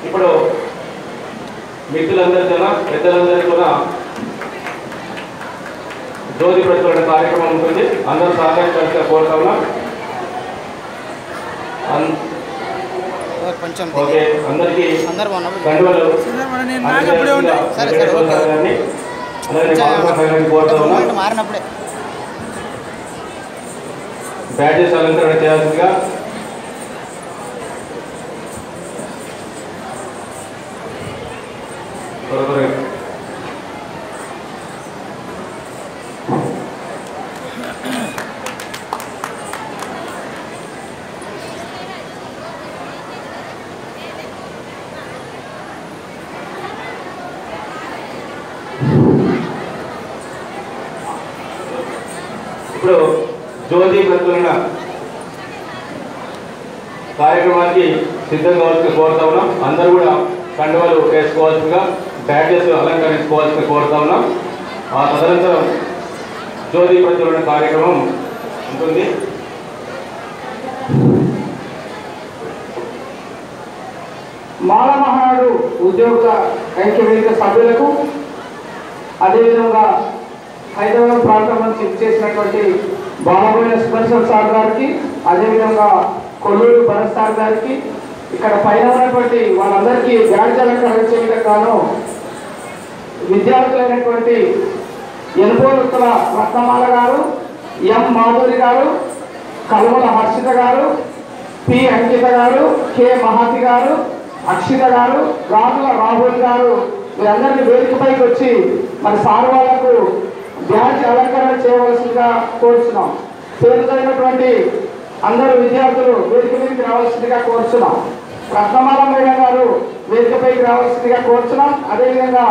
ఇప్పుడు మిత్రులందరితో పెద్దలందరికీ కూడా జ్యోతి ప్రచురణ కార్యక్రమం ఉంటుంది. అందరూ సహకరించాల్సిన కోరుతా ఉన్నాం. ఓకే, అందరికీ కండువలు బ్యాచెస్ అలంకరణ చేయాల్సిందిగా ఇప్పుడు జ్యోతి ప్రచురణ కార్యక్రమానికి సిద్ధం కావాల్సిన కోరుతా ఉన్నాం. అందరూ కూడా కండువలు వేసుకోవాల్సిందిగా, బ్యాచెస్ అలంకరించుకోవాల్సిన కోరుతా ఉన్నాం. ఆ తదనంతరం జ్యోతి ప్రచురణ కార్యక్రమం ఉంటుంది. మాల మహానాడు ఉద్యోగుల ఐక్యవేదిక సభ్యులకు, అదేవిధంగా హైదరాబాద్ ప్రాంతం నుంచి చేసినటువంటి బాలబోయిన సుదర్శన్ సార్ గారికి, అదేవిధంగా కొల్లూరు భరత్ సార్ గారికి, ఇక్కడ పైన ఉన్నటువంటి వాళ్ళందరికీ బ్యాడ్జ్ అలంకరణ చేయగాను విద్యార్థులైనటువంటి ఎనుపోలుతుల రత్నమాల గారు, ఎం మాధురి గారు, కల్ముల హర్షిత గారు, పి అంకిత గారు, కె మహాతి గారు, అక్షిత గారు, రాజుల రాహుల్ గారు, వీరందరినీ వేదికపైకి వచ్చి మరి సార్ వాళ్లకు బ్యాడ్జ్ అలంకరణ చేయవలసిందిగా కోరుచున్నాం. పేరుతైనటువంటి అందరూ విద్యార్థులు వేదిక మీదకి రావాల్సిందిగా కోరుచున్నాం. రత్నమాల మేడం గారు వేదికపైకి రావాల్సిందిగా కోరుచున్నాం. అదేవిధంగా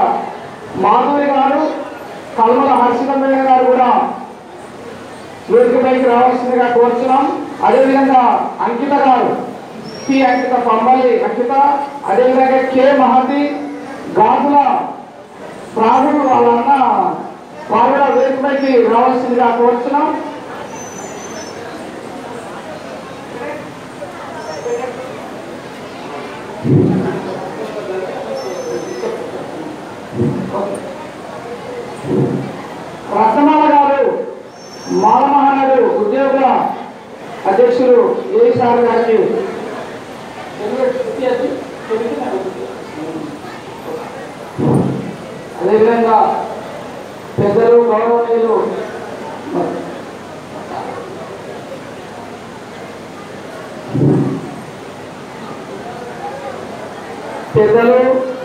మాధురి గారు, కల్మల హర్షిత మేడం గారు కూడా వేదికపైకి రావాల్సిందిగా కోరుచున్నాం. అదేవిధంగా అంకిత గారు, పి అంకిత, పంబలి అంకిత, అదేవిధంగా కె మహతి, గాజుల రాహుల్ వాళ్ళన్న వారు కూడా వేదికపైకి రావాల్సిందిగా కోరుచున్నాం. రత్నమాల గారు మాల మహానాడు ఉద్యోగుల అధ్యక్షులు ఏ సార్ గారికి, అదేవిధంగా పెద్దలు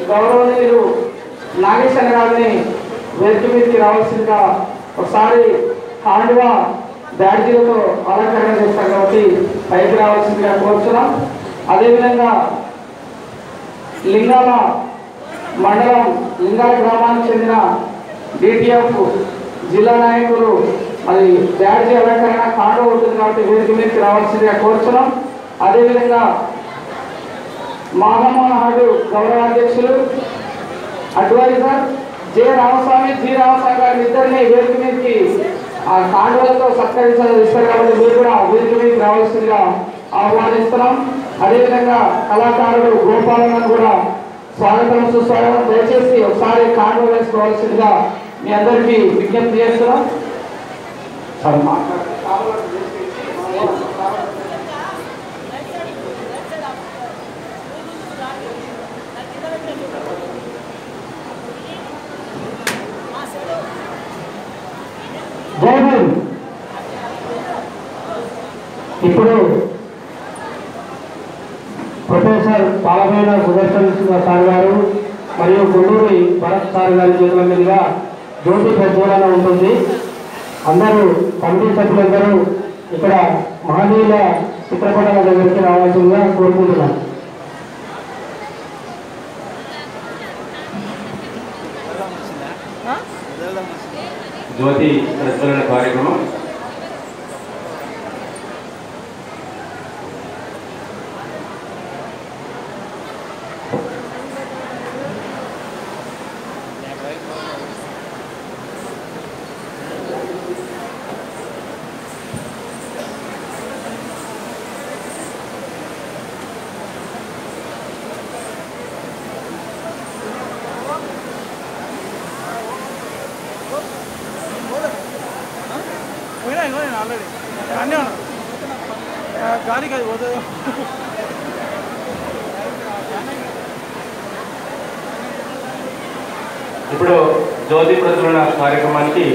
గౌరవనీయులు నాగేశ్వర గారిని వేదిక మీదకి రావాల్సిందిగా ఒకసారి కాండువా బ్యాడ్జీలతో అలంకరణ చేస్తారు కాబట్టి పైకి రావాల్సిందిగా కోరుచున్నాం. అదేవిధంగా లింగాల మండలం లింగాల గ్రామానికి చెందిన డిటిఎఫ్ జిల్లా నాయకులు మరి బ్యాడ్జీ అలంకరణ కాండువా ఉంటుంది కాబట్టి వేదిక మీదకి రావాల్సిందిగా కోరుచున్నాం. అదేవిధంగా మాఘమోహనాడు గౌరవ అధ్యక్షులు adviser J Ramaswamy, G Ramaswamy గారి ఇద్దరిని వేదిక మీదకి ఆ కాండువలతో సత్కరించారు కాబట్టి మీరు కూడా వేదిక మీదకి రావాల్సిందిగా ఆహ్వానిస్తున్నాం. అదేవిధంగా కళాకారుడు గోపాలన్ కూడా స్వాగతం సుస్వాగతం. దయచేసి ఒకసారి కాండువ వేసుకోవాల్సిందిగా మీ అందరికీ విజ్ఞప్తి చేస్తున్నాం. ఇప్పుడు ప్రొఫెసర్ బాలబోయిన సుదర్శన్ సార్ గారు మరియు కొల్లూరి భరత్ సార్ గారి చేతుల మీదుగా జ్యోతి ప్రజ్వలన ఉంటుంది. అందరూ కమిటీ సభ్యులందరూ ఇక్కడ మహనీయుల చిత్రపటాల దగ్గరికి రావాల్సిందిగా కోరుకుంటున్నాను. జ్యోతి ప్రజ్వలన కార్యక్రమం ఆల్రెడీ అన్నీ ఉన్నా గాలికి అది పోతుంది. ఇప్పుడు జ్యోతి ప్రజ్వలన కార్యక్రమానికి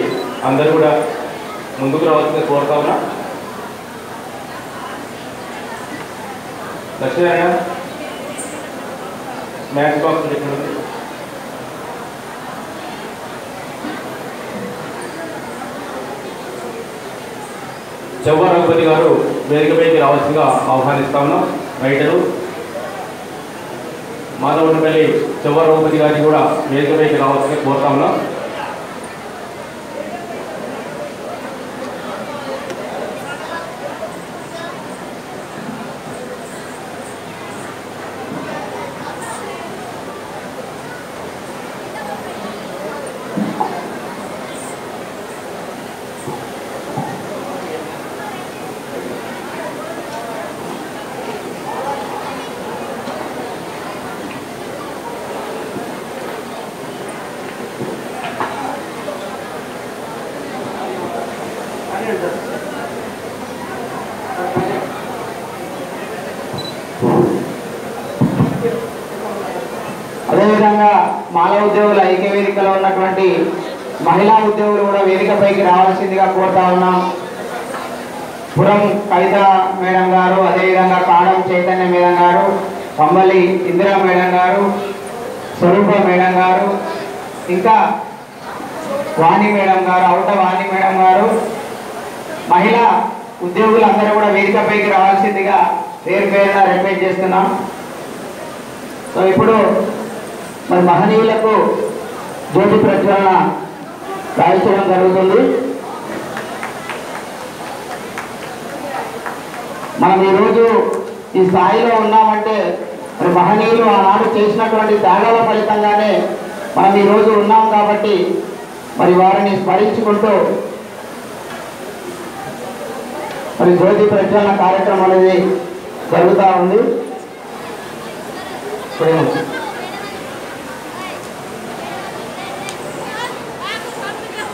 అందరూ కూడా ముందుకు రావాల్సింది కోరుతా ఉన్నా. లక్ష్మీనారాయణ మ్యాచ్ బాక్స్ చెప్పండి. చెవ్వ రఘుపతి గారు వేదికపైకి రావాల్సిందిగా ఆహ్వానిస్తా ఉన్నాం. రైటరు మాధవనపల్లి చెవ్వ రఘుపతి గారిని కూడా వేదికపైకి రావాల్సిందిగా కోరుతా ఉన్నాం. అదేవిధంగా మాల ఉద్యోగుల ఐక్య వేదికలో ఉన్నటువంటి మహిళా ఉద్యోగులు కూడా వేదికపైకి రావాల్సిందిగా కోరుతా ఉన్నాం. పురం కవిత మేడం గారు, అదేవిధంగా కాడం చైతన్య మేడం గారు, పంబలి ఇందిరా మేడం గారు, స్వరూప మేడం గారు, ఇంకా వాణి మేడం గారు, అవుట వాణి మేడం గారు, మహిళా ఉద్యోగులందరూ కూడా వేదికపైకి రావాల్సిందిగా పేరు పేరున రిక్వెస్ట్ చేస్తున్నాం. సో ఇప్పుడు మరి మహనీయులకు జ్యోతి ప్రజ్వలన రాయించడం జరుగుతుంది. మనం ఈరోజు ఈ స్థాయిలో ఉన్నామంటే మరి మహనీయులు ఆనాడు చేసినటువంటి త్యాగాల ఫలితంగానే మనం ఈరోజు ఉన్నాం. కాబట్టి మరి వారిని స్మరించుకుంటూ మరి జ్యోతి ప్రజ్వలన కార్యక్రమం అనేది జరుగుతూ ఉంది.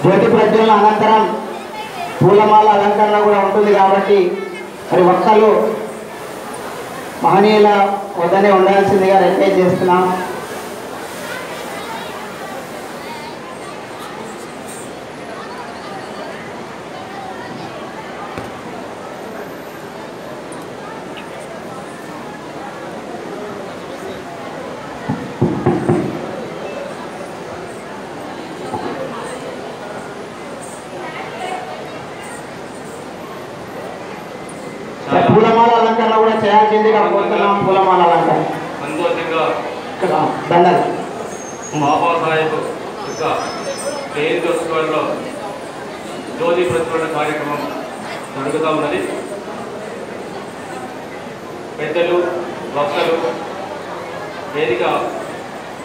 జ్యోతి ప్రజ్వలన అనంతరం పూలమాల అలంకరణ కూడా ఉంటుంది. కాబట్టి మరి వక్తలు మహనీయుల వద్దనే ఉండాల్సిందిగా రిక్వెస్ట్ చేస్తున్నాం. పూలమాల అలంకరణ కూడా చేయాల్సిందిగా కోరుతున్నాం. పూలమాల అలంకరణ సంతోషంగా దండలు బాబాసాహెబ్ యొక్క జయంత్యోత్సవాల్లో జ్యోతి ప్రజ్వలన కార్యక్రమం జరుగుతూ ఉన్నది. పెద్దలు, వక్తలు, వేదిక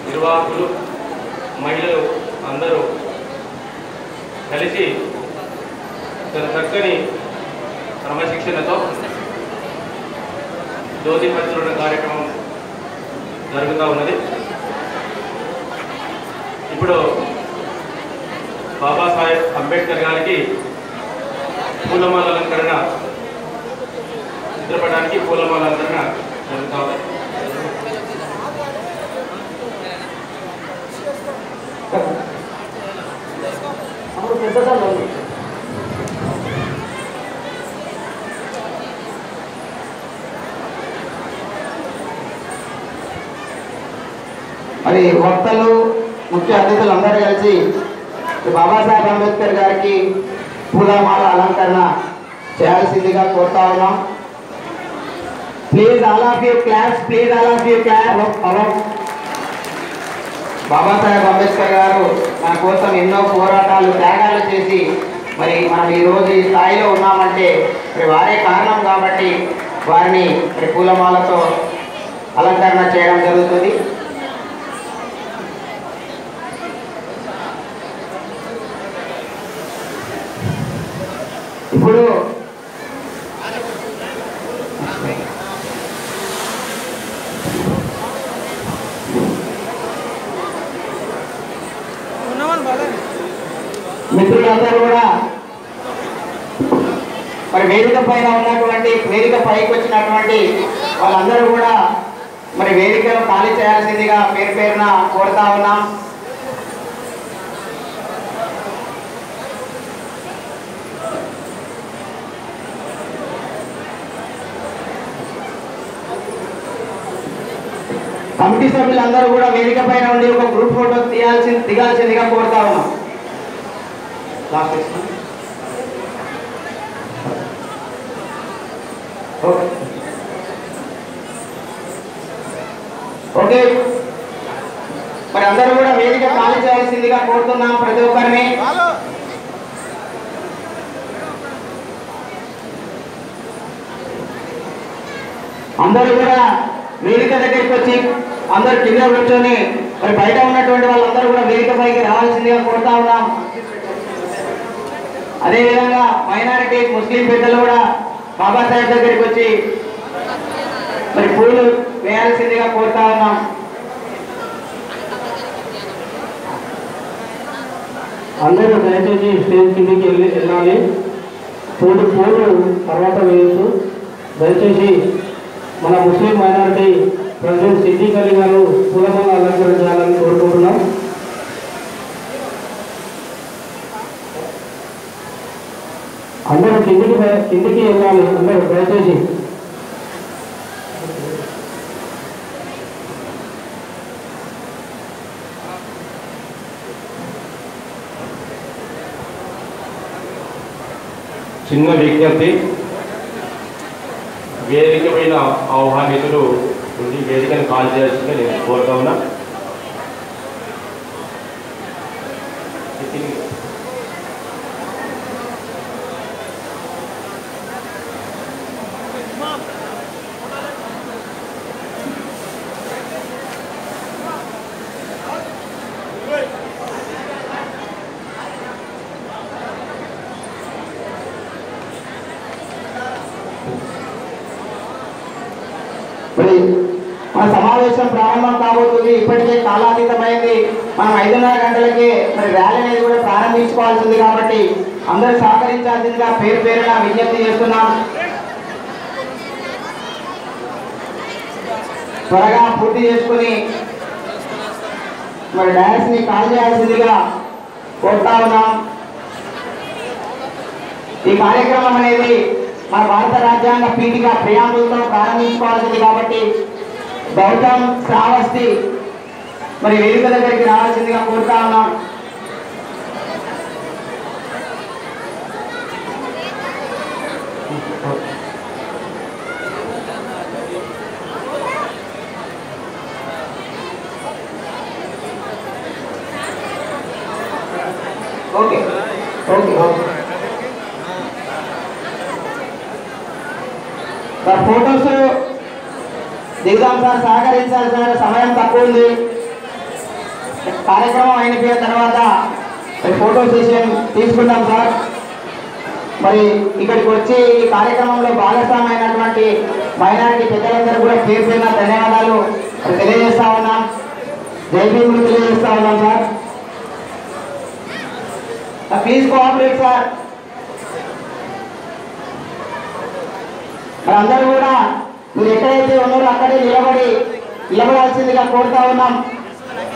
నిర్వాహకులు, మహిళలు అందరూ కలిసి చక్కని క్రమశిక్షణతో జ్యోతి ప్రజ్వలన కార్యక్రమం జరుగుతూ ఉన్నది. ఇప్పుడు బాబాసాహెబ్ అంబేద్కర్ గారికి పూలమాల అలంకరణ, చిత్రపటానికి పూలమాల అలంకరణ జరుగుతూ ఉంది. మరి వక్తలు, ముఖ్య అతిథులు అందరూ కలిసి బాబాసాహెబ్ అంబేద్కర్ గారికి పూలమాల అలంకరణ చేయాల్సిందిగా కోరుతా ఉన్నాం. Please all of you claps, please all of you clap. Babasaheb Ambedkar గారు మన కోసం ఎన్నో పోరాటాలు, త్యాగాలు చేసి మరి మనం ఈరోజు ఈ స్థాయిలో ఉన్నామంటే మరి వారే కారణం. కాబట్టి వారిని మరి పూలమాలతో అలంకరణ చేయడం జరుగుతుంది. ఇప్పుడు మిత్రులందరూ కూడా మరి వేదిక పైన ఉన్నటువంటి వేదిక పైకి వచ్చినటువంటి వాళ్ళందరూ కూడా మరి వేదికను ఖాళీ చేయాల్సిందిగా పేరు పేరున కోరుతా ఉన్నాం. కమిటీ సభ్యులందరూ కూడా వేదిక పైన ఉండి ఒక గ్రూప్ ఫోటో దిగాల్సిందిగా కోరుతా ఉన్నాం. ఓకే, మరి అందరూ కూడా వేదిక ఖాళీ చేయాల్సిందిగా కోరుతున్నాం ప్రతి ఒక్కరిని. అందరూ కూడా వేదిక దగ్గరికి వచ్చి అందరు కింద కూర్చొని మరి బయట ఉన్నటువంటి వాళ్ళందరూ కూడా వేదిక పైకి రావాల్సిందిగా కోరుతా ఉన్నాం. అదేవిధంగా మైనారిటీ ముస్లిం పెద్దలు కూడా బాబాసాహెబ్ దగ్గరికి వచ్చి మరి పూలు వేయాల్సిందిగా కోరుతా ఉన్నాం. అందరూ దయచేసి స్టేజ్ కిందకి వెళ్ళాలి. పూలు తర్వాత వేయచ్చు. దయచేసి మన ముస్లిం మైనారిటీ ప్రెసిడెంట్ సిద్దిక్ అలీ గారు పూలమాల అలంకరించాలని కోరుకుంటున్నాం. అందరూ కిందికి వెళ్ళాలి. అందరూ దయచేసి చిన్న విజ్ఞప్తి, వేదిక పైన ఆహ్వానితులు ఉండి వేదికను కాల్ చేయాల్సిందిగా నేను కోరుతా ఉన్నా. మరి మన సమావేశం ప్రారంభం కాబోతుంది. ఇప్పటికే కాలాతీతమైంది. మనం 5:30 గంటలకే మరి ర్యాలీ అనేది కూడా ప్రారంభించుకోవాల్సింది కాబట్టి అందరూ సహకరించాల్సిందిగా పేరు పేరున విజ్ఞప్తి చేస్తున్నాం. త్వరగా పూర్తి చేసుకుని మరి డాన్స్ ని కాల్ చేయాల్సిందిగా కోరుతా ఉన్నాం. ఈ కార్యక్రమం అనేది మన భారత రాజ్యాంగ పీఠిక ప్రియాంబుల్తో ప్రారంభించుకోవాల్సింది కాబట్టి గౌతమ్ శ్రావస్తి మరి వేదిక దగ్గరికి రావాల్సిందిగా కోరుతా ఉన్నాం. Okay okay okay sir, photos దిగుదాం సార్, సహకరించాలి సార్, సమయం తక్కువ ఉంది. కార్యక్రమం అయిపోయిన తర్వాత ఫోటో సెషన్ తీసుకుంటాం సార్. మరి ఇక్కడికి వచ్చి ఈ కార్యక్రమంలో భాగస్వామైనటువంటి మైనారిటీ పెద్దలందరూ కూడా పేరు పేరున ధన్యవాదాలు తెలియజేస్తా ఉన్నాం. జై భీములు తెలియజేస్తా ఉన్నాం సార్. Please cooperate sir. మరి అందరూ కూడా మీరు ఎక్కడైతే ఉన్నారో అక్కడే నిలబడాల్సిందిగా కోరుతా ఉన్నాం.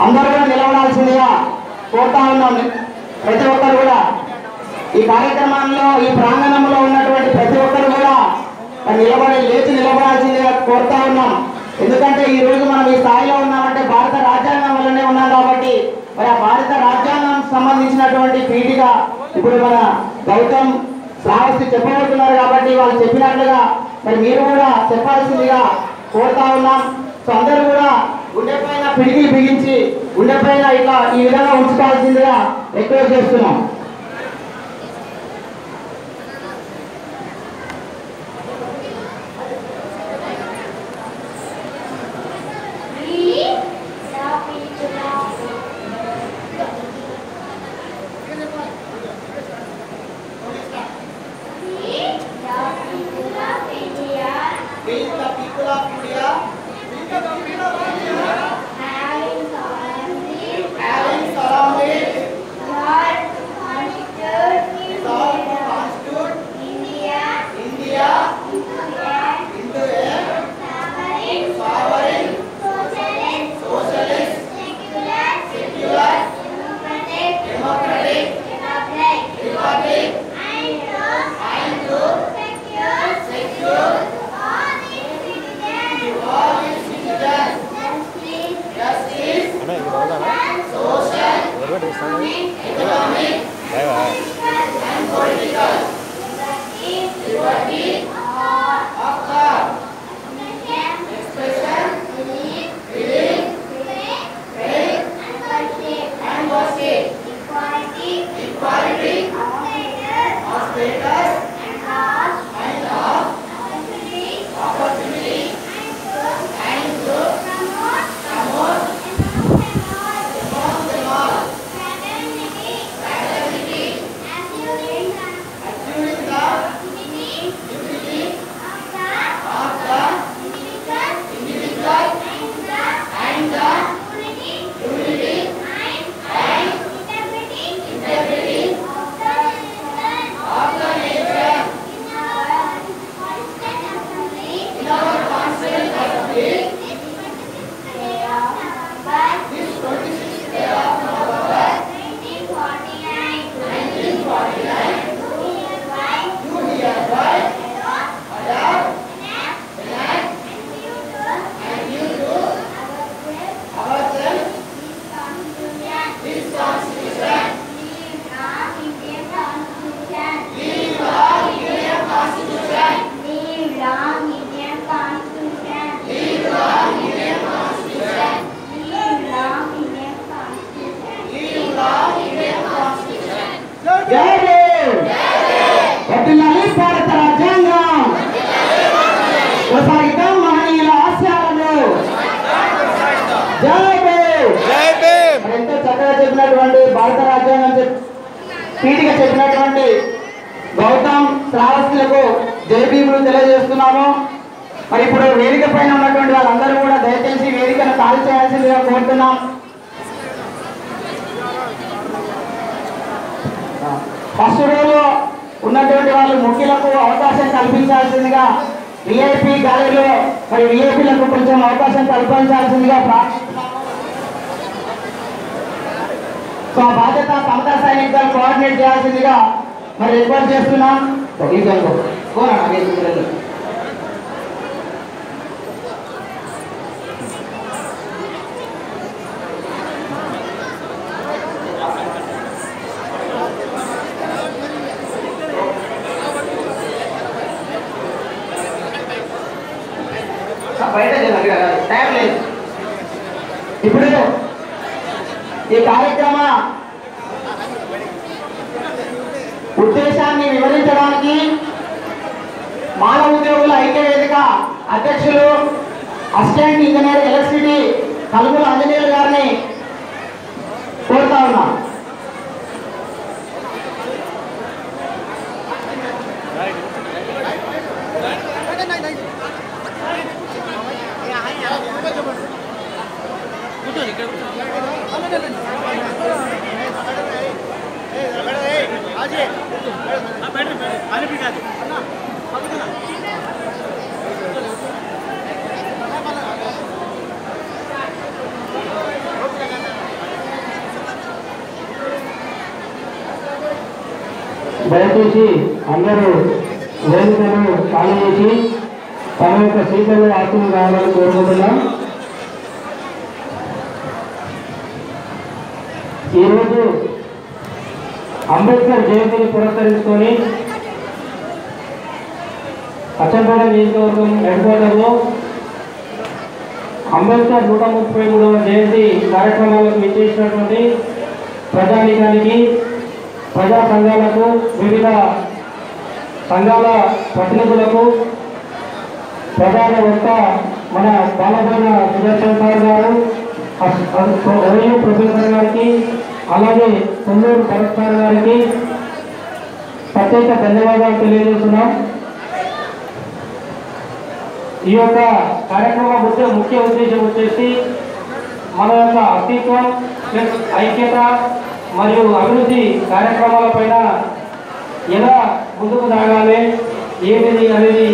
అందరూ కూడా నిలబడాల్సిందిగా కోరుతా ఉన్నాం. ప్రతి ఒక్కరు కూడా ఈ కార్యక్రమంలో ఈ ప్రాంగణంలో ఉన్నటువంటి ప్రతి ఒక్కరు కూడా లేచి నిలబడాల్సిందిగా కోరుతా ఉన్నాం. ఎందుకంటే ఈ రోజు మనం ఈ స్థాయిలో ఉన్నామంటే భారత రాజ్యాంగం వల్లనే ఉన్నాం కాబట్టి మరి ఆ భారత రాజ్యాంగం సంబంధించినటువంటి పీఠిక ఇప్పుడు మన గౌతమ్ శ్రావస్తి చెప్పబోతున్నారు కాబట్టి వాళ్ళు చెప్పినట్లుగా మరి మీరు కూడా చెప్పాల్సిందిగా కోరుతా ఉన్నాం. సో అందరూ కూడా గుండె పైన పిడికిలు బిగించి గుండె పైన ఇట్లా ఈ విధంగా ఉంచుకోవాల్సిందిగా రిక్వెస్ట్ చేస్తున్నాం. శ్రావస్తులకు జయభీములు తెలియజేస్తున్నాము. మరి ఇప్పుడు వేదిక పైన ఉన్నటువంటి వాళ్ళందరూ కూడా దయచేసి వేదికను ఖాళీ చేయాల్సిందిగా కోరుతున్నాం. ఫస్ట్ రోజు ఉన్నటువంటి వాళ్ళు ముఖ్యులకు అవకాశం కల్పించాల్సిందిగా విఐపి గ్యాలరీలో మరి విఐపీలకు కొంచెం అవకాశం కల్పించాల్సిందిగా ప్రార్థిస్తున్నాము. సో ఆ బాధ్యత సమతా సైనిక్ దళ కోఆర్డినేట్ చేయాల్సిందిగా మరి రిక్వెస్ట్ చేస్తున్నాం. బయట టైం లేదు. ఇప్పుడు ఈ కార్యక్రమ ఉద్దేశాన్ని వివరించడానికి మానవ ఉద్యోగుల ఐక్య వేదిక అధ్యక్షులు అసిస్టెంట్ ఇంజనీర్ ఎలక్ట్రిసిటీ కలుగుల ఆంజనేయులు గారిని కోరుతా ఉన్నాం. దయచేసి అందరూ వేదికను ఖాళీ చేసి తమ యొక్క సీట్లలో ఆస్తులు కావాలని కోరుకుంటున్నాం. ఈరోజు అంబేద్కర్ జయంతిని పురస్కరించుకొని అచ్చంపేట నియోజకవర్గం హెడ్ క్వార్టర్లో అంబేద్కర్ 133వ జయంతి కార్యక్రమాలకు విచ్చేసినటువంటి ప్రజానీకానికి, ప్రజా సంఘాలకు, వివిధ సంఘాల ప్రతినిధులకు, ప్రధాన వక్త మన బాలభైన సుదర్శన్ సార్ గారు, ఓయూ ప్రొఫెసర్ గారికి, అలాగే కొల్లూరు పరస్పర్ గారికి ప్రత్యేక ధన్యవాదాలు తెలియజేస్తున్నాం. ఈ యొక్క కార్యక్రమం ముఖ్య ఉద్దేశం వచ్చేసి మన యొక్క అస్తిత్వం ప్లస్ ఐక్యత మరియు అభివృద్ధి కార్యక్రమాలపైన ఎలా ముందుకు సాగాలి ఏమిటి అనేది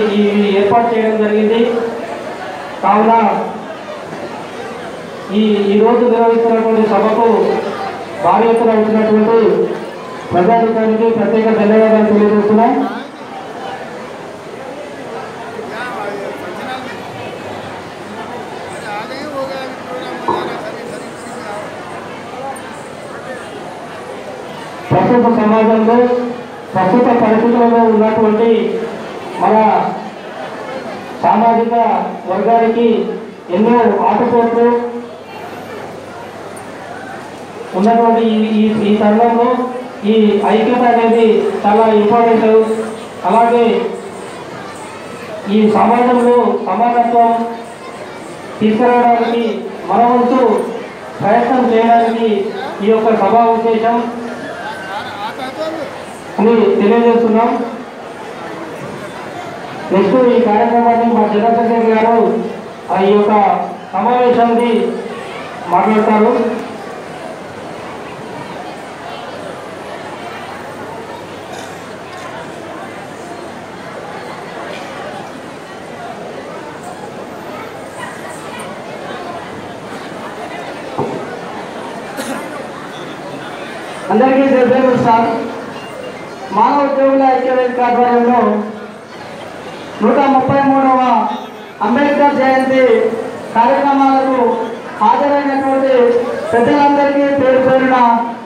ఏర్పాటు చేయడం జరిగింది. కావున ఈరోజు నిర్వహిస్తున్నటువంటి సభకు భారీ ఎత్తున వచ్చినటువంటి ప్రజానికానికి ప్రత్యేక ధన్యవాదాలు తెలియజేస్తున్నాం. ప్రస్తుత సమాజంలో ప్రస్తుత పరిస్థితులలో ఉన్నటువంటి మన సామాజిక వర్గానికి ఎన్నో ఆటపోట్లు ఉన్నటువంటి ఈ తరుణంలో ఈ ఐక్యత అనేది చాలా ఇంపార్టెంట్. అలాగే ఈ సమాజంలో సమానత్వం తీసుకురావడానికి మన వంతు ప్రయత్నం చేయడానికి ఈ యొక్క సభా ఉద్దేశం అని తెలియజేస్తున్నాం. నెక్స్ట్ ఈ కార్యక్రమాన్ని మా జనరల్ సెక్రటరీ గారు ఈ యొక్క సమావేశాన్ని మాట్లాడతారు. అందరికీ జయభీములు సార్. మానవ ఉద్యోగుల ఐక్య వేదిక ఆధ్వర్యంలో 133వ అంబేద్కర్ జయంతి కార్యక్రమాలకు హాజరైనటువంటి పెద్దలందరికీ పేరు పేరున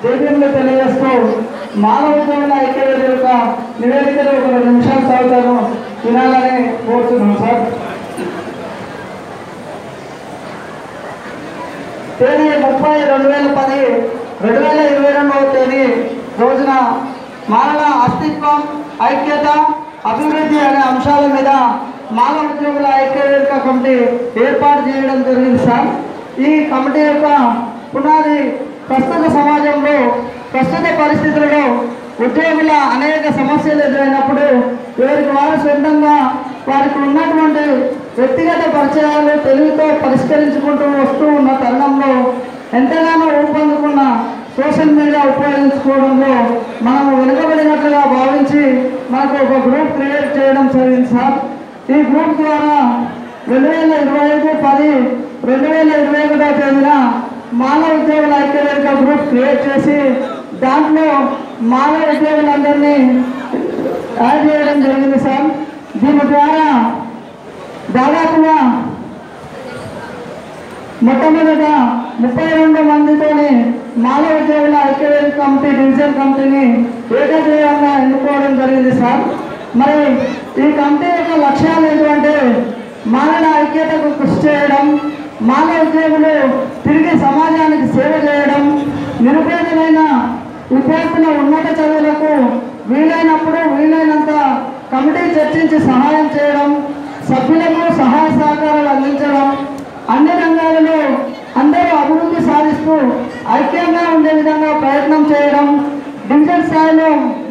జయభీములు తెలియజేస్తూ మానవ ఉద్యోగుల ఐక్య వేదిక నివేదికలు 2 నిమిషాలు చదువుతాను, వినాలని కోరుతున్నాను సార్. తేదీ 30/2010/2022వ తేదీ రోజున మానవ అస్తిత్వం, ఐక్యత, అభివృద్ధి అనే అంశాల మీద మానవ ఉద్యోగుల ఐక్య వేదిక కమిటీ ఏర్పాటు చేయడం జరిగింది సార్. ఈ కమిటీ యొక్క పునాది ప్రస్తుత సమాజంలో, ప్రస్తుత పరిస్థితులలో ఉద్యోగుల అనేక సమస్యలు ఎదురైనప్పుడు ఎవరికి వారు సొంతంగా వారికి ఉన్నటువంటి వ్యక్తిగత పరిచయాలు తెలివితో పరిష్కరించుకుంటూ వస్తూ ఉన్న తరుణంలో ఎంతగానో ఊపందుకున్న సోషల్ మీడియా ఉపయోగించుకోవడంలో మనం వెనుకబడినట్లుగా భావించి మనకు ఒక గ్రూప్ క్రియేట్ చేయడం జరిగింది సార్. ఈ గ్రూప్ ద్వారా 2025/10/2021 తేదీన మానవ ఉద్యోగుల ఐక్యవేదిక గ్రూప్ క్రియేట్ చేసి దాంట్లో మానవ ఉద్యోగులందరినీ యాడ్ చేయడం జరిగింది సార్. దీని ద్వారా దాదాపుగా మొట్టమొదట 32 మందితోని మానవ ఉద్యోగుల ఐక్యవేదిక కమిటీ డివిజన్ కమిటీని ఏకగ్రీవంగా ఎన్నుకోవడం జరిగింది సార్. మరి ఈ కమిటీ యొక్క లక్ష్యాలు ఏంటంటే మానవ ఐక్యతకు కృషి చేయడం, మానవ ఉద్యోగులు తిరిగి సమాజానికి సేవ చేయడం, నిరుపేదలైన విద్యార్థుల ఉన్నత చదువులకు వీలైనప్పుడు వీలైనంత కమిటీ చర్చించి సహాయం చేయడం, సభ్యులకు సహాయ సహకారాలు అందించడం, అన్ని రంగాలలో అందరూ అభివృద్ధి సాధిస్తూ ఐక్యంగా ఉండే విధంగా ప్రయత్నం చేయడం, డివిజన్ స్థాయిలో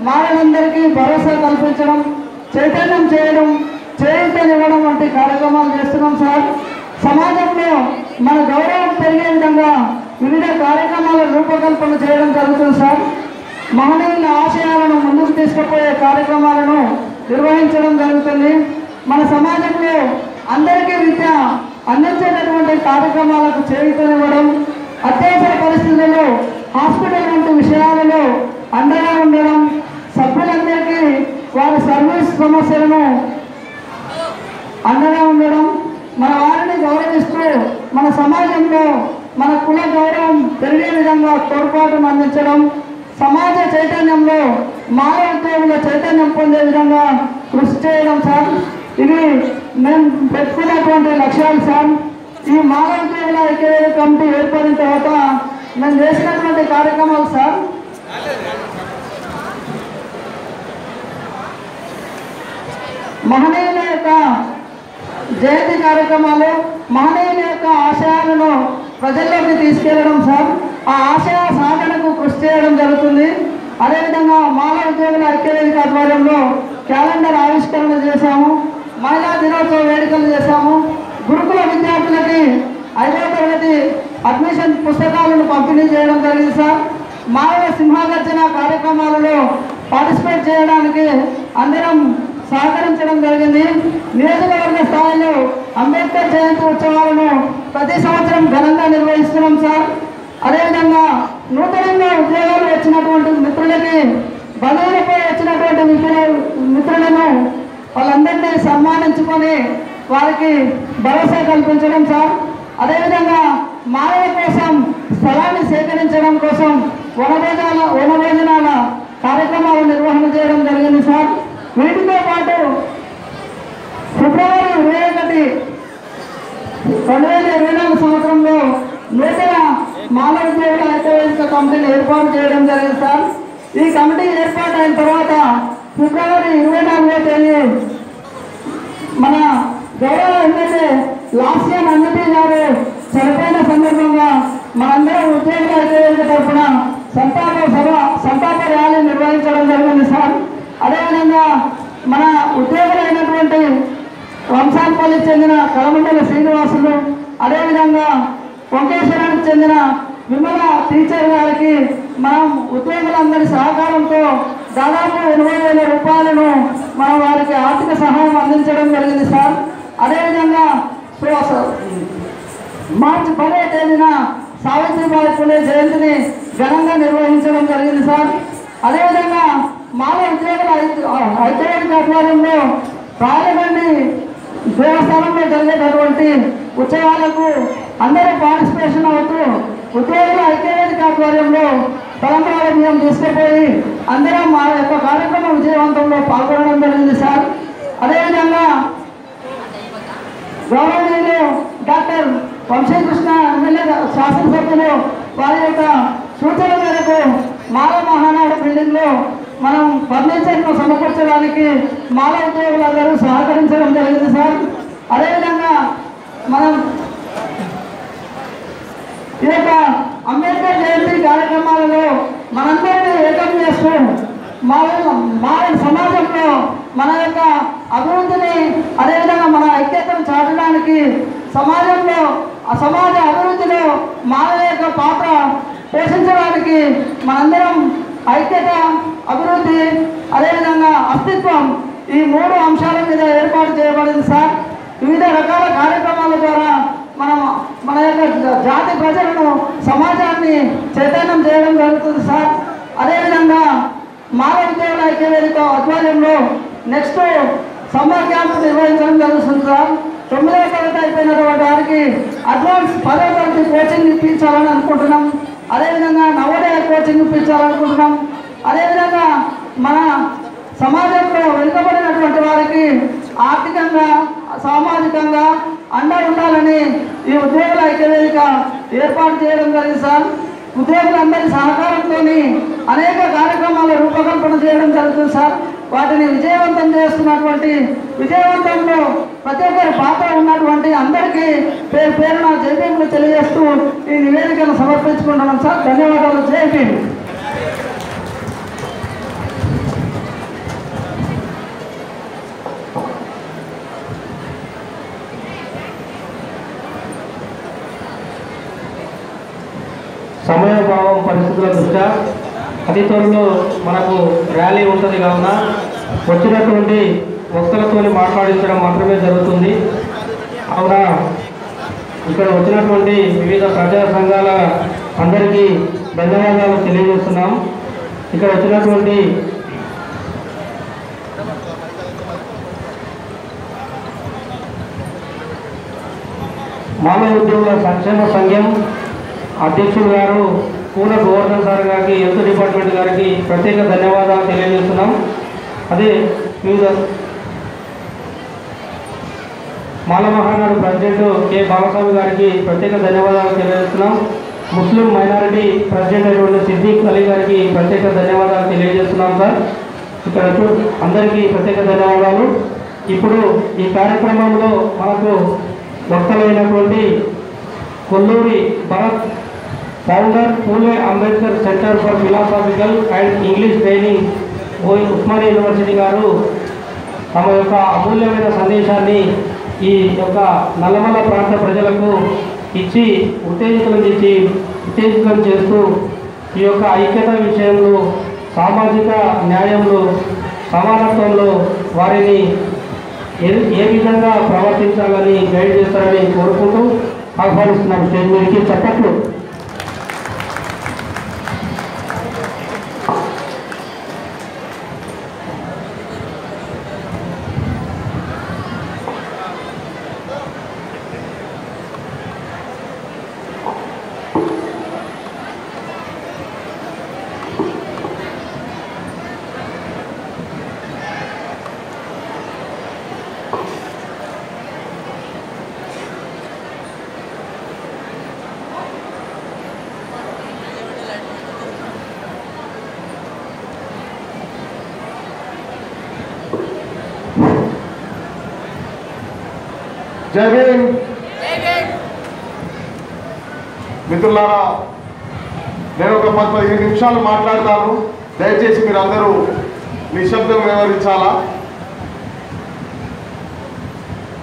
మానవులందరికీ భరోసా కల్పించడం, చైతన్యం చేయడం, చేయూతనివ్వడం వంటి కార్యక్రమాలు చేస్తున్నాం సార్. సమాజంలో మన గౌరవం పెరిగే విధంగా వివిధ కార్యక్రమాల రూపకల్పన చేయడం జరుగుతుంది సార్. మహనీయుల ఆశయాలను ముందుకు తీసుకుపోయే కార్యక్రమాలను నిర్వహించడం జరుగుతుంది. మన సమాజంలో అందరికీ విద్య అందించేటటువంటి కార్యక్రమాలకు చేయూతనివ్వడం, అత్యవసర పరిస్థితుల్లో హాస్పిటల్ వంటి విషయాలలో అండగా ఉండడం, సభ్యులందరికీ వారి సర్వీస్ సమస్యలను అండగా ఉండడం, మన వారిని గౌరవిస్తూ మన సమాజంలో మన కుల గౌరవం పెరిగే విధంగా తోడ్పాటును అందించడం, సమాజ చైతన్యంలో మానవ ఉద్యోగుల చైతన్యం పొందే విధంగా కృషి చేయడం సార్. ఇవి మేము పెట్టుకున్నటువంటి లక్ష్యాలు సార్. ఈ మానవ ఉద్యోగుల ఐక్యవేదిక కమిటీ ఏర్పడిన తర్వాత మేము చేసినటువంటి కార్యక్రమాలు సార్. మహనీయుల యొక్క జయంతి కార్యక్రమాలు, మహనీయుల యొక్క ఆశయాలను ప్రజల్లోకి తీసుకెళ్లడం సార్. ఆ ఆశయ సాధనకు కృషి చేయడం జరుగుతుంది. అదేవిధంగా మానవ ఉద్యోగుల ఐక్యవేదిక ఆధ్వర్యంలో క్యాలెండర్ ఆవిష్కరణ చేశాము, మహిళా దినోత్సవ వేడుకలు చేశాము, గురుకుల విద్యార్థులకి 5వ తరగతి అడ్మిషన్ పుస్తకాలను పంపిణీ చేయడం జరిగింది సార్. మానవ సింహగర్జన కార్యక్రమాలలో పార్టిసిపేట్ చేయడానికి అందరం సహకరించడం జరిగింది. నియోజకవర్గ స్థాయిలో అంబేద్కర్ జయంతి ఉత్సవాలను ప్రతి సంవత్సరం ఘనంగా నిర్వహిస్తున్నాం సార్. అదేవిధంగా నూతనంగా ఉద్యోగాలు వచ్చినటువంటి మిత్రులకి, బదిలీలపై వచ్చినటువంటి మిత్రులను వాళ్ళందరినీ సన్మానించుకొని వారికి భరోసా కల్పించడం సార్. అదేవిధంగా మానవ కోసం స్థలాన్ని సేకరించడం కోసం వనభోజనాల కార్యక్రమాలు నిర్వహణ చేయడం జరిగింది సార్. వీటితో పాటు ఫిబ్రవరి 21, 2024 సంవత్సరంలో నూతన మానవ ఉద్యోగుల ఐక్యవేదిక కమిటీని ఏర్పాటు చేయడం జరిగింది సార్. ఈ కమిటీ ఏర్పాటు అయిన తర్వాత ఫిబ్రవరి 24వ తేదీ మన గౌరవ ఎమ్మెల్యే లాస్యన్ అన్నటి గారు చనిపోయిన సందర్భంగా మనందరం ఉద్యోగుల ఐక్యవేదిక తరఫున సంతాప ర్యాలీ నిర్వహించడం జరిగింది సార్. అదేవిధంగా మన ఉద్యోగులైనటువంటి వంశాలపల్లికి చెందిన కలమండల శ్రీనివాసులు, అదేవిధంగా వంకేశ్వరానికి చెందిన విమల టీచర్ గారికి మనం ఉద్యోగులందరి సహకారంతో దాదాపు 80,000 రూపాయలను మనం వారికి ఆర్థిక సహాయం అందించడం జరిగింది సార్. అదేవిధంగా మార్చి 10వ తేదీన సావిత్రిబాయి పులే జయంతిని ఘనంగా నిర్వహించడం జరిగింది సార్. అదేవిధంగా మానవ ఉద్యోగుల ఐక్యవేదిక ఆధ్వర్యంలో రాజమండ్రి దేవస్థానంలో జరిగేటటువంటి ఉత్సవాలకు అందరూ పార్టిసిపేషన్ అవుతూ ఉద్యోగుల ఐక్యవేదిక ఆధ్వర్యంలో తలంబ్రాల బియ్యం తీసుకుపోయి అందరం మా యొక్క కార్యక్రమం విజయవంతంలో పాల్గొనడం జరిగింది సార్. అదేవిధంగా గౌరవనీయులు డాక్టర్ వంశీకృష్ణ ఎమ్మెల్యే శాసనసభ్యులు వారి యొక్క సూచన మేరకు మాల మహానాడు బిల్డింగ్లో మనం ఫర్నిచర్ను సమకూర్చడానికి మాల ఉద్యోగులందరూ సహకరించడం జరిగింది సార్. అదేవిధంగా మనం ఈ యొక్క అంబేద్కర్ జయంతి కార్యక్రమాలలో మనందరినీ ఏకం చేస్తూ మారిన సమాజంలో మన యొక్క అభివృద్ధిని అదేవిధంగా మన ఐక్యతను చాటడానికి సమాజంలో ఆ సమాజ అభివృద్ధిలో మానవ యొక్క పాత్ర పోషించడానికి మనందరం ఐక్యత, అభివృద్ధి, అదేవిధంగా అస్తిత్వం ఈ 3 అంశాల మీద ఏర్పాటు చేయబడింది సార్. వివిధ రకాల కార్యక్రమాల ద్వారా మన యొక్క జాతి ప్రజలను, సమాజాన్ని చైతన్యం చేయడం జరుగుతుంది సార్. అదేవిధంగా మానవ ఉద్యోగుల ఐక్యవేదిక ఆధ్వర్యంలో నెక్స్ట్ సమ్మర్ క్యాంప్ నిర్వహించడం జరుగుతుంది సార్. 9వ తరగతి అయిపోయినటువంటి వారికి అడ్వాన్స్ 10వ తరగతి కోచింగ్ ఇప్పించాలని అనుకుంటున్నాం. అదేవిధంగా నవోదయ కోచింగ్ ఇప్పించాలనుకుంటున్నాం. అదేవిధంగా మన సమాజంలో వెనుకబడినటువంటి వారికి ఆర్థికంగా, సామాజికంగా అండ ఉండాలని ఈ ఉద్యోగుల ఐక్యవేదిక ఏర్పాటు చేయడం జరిగింది సార్. ఉద్యోగులందరి సహకారంతో అనేక కార్యక్రమాల రూపకల్పన చేయడం జరుగుతుంది సార్. వాటిని విజయవంతం చేస్తున్నటువంటి, విజయవంతంలో ప్రతి ఒక్కరి పాత్ర ఉన్నటువంటి అందరికీ పేరు పేరున జైపీలు తెలియజేస్తూ ఈ నివేదికను సమర్పించుకుంటున్నాం సార్. ధన్యవాదాలు. జైపీ. సమయభావం పరిస్థితుల దృష్ట్యా అతి త్వరలో మనకు ర్యాలీ ఉంటుంది కావున వచ్చినటువంటి వక్తలతో మాట్లాడించడం మాత్రమే జరుగుతుంది. కావున ఇక్కడ వచ్చినటువంటి వివిధ ప్రజా సంఘాల అందరికీ ధన్యవాదాలు తెలియజేస్తున్నాం. ఇక్కడ వచ్చినటువంటి మానవ ఉద్యోగుల సంక్షేమ సంఘం అధ్యక్షుడు గారు కూన గోవర్ధన్ సార్ గారికి, హెల్త్ డిపార్ట్మెంట్ గారికి ప్రత్యేక ధన్యవాదాలు తెలియజేస్తున్నాం. అదే వివిధ మాల మహానాడు ప్రెసిడెంట్ కె బాలస్వామి గారికి ప్రత్యేక ధన్యవాదాలు తెలియజేస్తున్నాం. ముస్లిం మైనారిటీ ప్రెసిడెంట్ అయినటువంటి సిద్దిక్ అలీ గారికి ప్రత్యేక ధన్యవాదాలు తెలియజేస్తున్నాం సార్. ఇక్కడ అందరికీ ప్రత్యేక ధన్యవాదాలు. ఇప్పుడు ఈ కార్యక్రమంలో మనకు వక్తలైనటువంటి Kolluri Bharat, founder Phule Ambedkar centre for philosophical and English training, Osmania university గారు తమ యొక్క అమూల్యమైన సందేశాన్ని ఈ యొక్క నల్లమల్ల ప్రాంత ప్రజలకు ఇచ్చి ఉత్తేజితం చేస్తూ ఈ యొక్క ఐక్యత విషయంలో, సామాజిక న్యాయంలో, సమానత్వంలో వారిని ఏ విధంగా ప్రవర్తించాలని గైడ్ చేస్తారని కోరుకుంటూ ఆహ్వానిస్తున్నాం. స్టేజ్ మీదకి చప్పట్లు. జై భీమ్. మిత్రులారా, నేను ఒక 10-15 నిమిషాలు మాట్లాడతాను. దయచేసి మీరు అందరూ నిశ్శబ్దం వ్యవహరించాలా.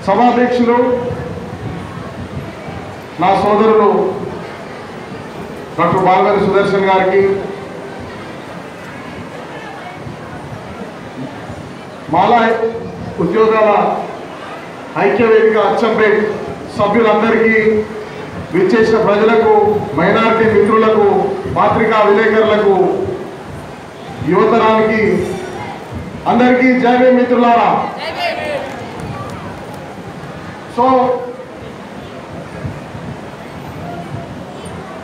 సభాధ్యక్షులు నా సోదరులు డాక్టర్ బాలగారి సుదర్శన్ గారికి, మాలా ఉద్యోగాల ఐక్యవేదిక అచ్చంపేట్ సభ్యులందరికీ, విచ్చేసిన ప్రజలకు, మైనారిటీ మిత్రులకు, పత్రికా విలేకరులకు, యువతరానికి అందరికీ జై భీమ్ మిత్రులారా. సో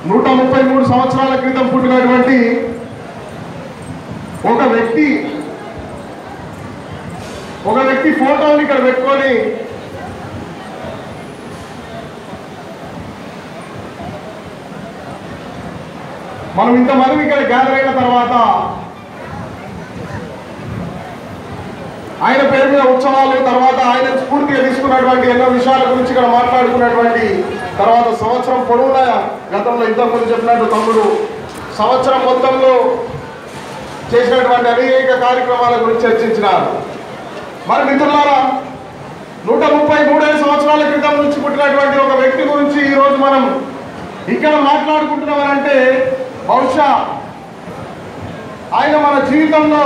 133 సంవత్సరాల క్రితం పుట్టినటువంటి ఒక వ్యక్తి ఫోటోని ఇక్కడ పెట్టుకొని మనం ఇంతమంది ఇక్కడ గ్యాదర్ అయిన తర్వాత ఆయన పేరు మీద ఉత్సవాలు, తర్వాత ఆయన స్ఫూర్తిగా తీసుకున్నటువంటి ఎన్నో విషయాల గురించి ఇక్కడ మాట్లాడుకున్నటువంటి తర్వాత సంవత్సరం పొడవునా, గతంలో ఇంతకుముందు చెప్పినట్టు తమ్ముడు, సంవత్సరం మొత్తంలో చేసినటువంటి అనేక కార్యక్రమాల గురించి చర్చించినారు. మరి మిత్రులారా, 133 సంవత్సరాల క్రితం నుంచి పుట్టినటువంటి ఒక వ్యక్తి గురించి ఈరోజు మనం ఇక్కడ మాట్లాడుకుంటున్నామనంటే బహుశా ఆయన మన జీవితంలో